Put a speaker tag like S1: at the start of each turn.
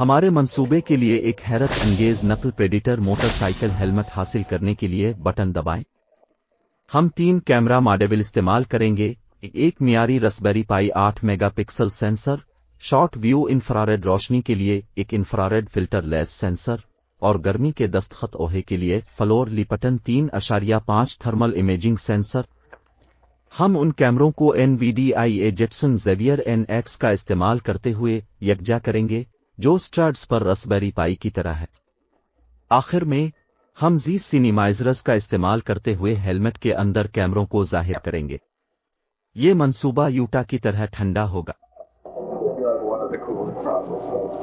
S1: हमारे मंसूबे के लिए एक हैरत अंगेज नकल प्रेडिटर मोटरसाइकिल हेलमेट हासिल करने के लिए बटन दबाएं। हम 3 कैमरा मॉड्यूल इस्तेमाल करेंगे। एक मियारी raspberry pi 8 megapixel sensor, short view infrared रोशनी के लिए एक इंफ्रारेड फिल्टर लेस सेंसर और गर्मी के दस्तखत ओहे के लिए floor Lipton 3.5 thermal imaging sensor. हम उन कैमरों को NVIDIA जेटसन ज़ेवियर NX का इस्तेमाल करते हुए यकजा करेंगे जो स्टड्स पर रास्पबेरी पाई की तरह है। आखिर में हम जी सिनेमाइजर्स का इस्तेमाल करते हुए हेलमेट के अंदर कैमरों को जाहिर करेंगे। ये मंसूबा यूटा की तरह ठंडा होगा।
S2: One of the coolest processes.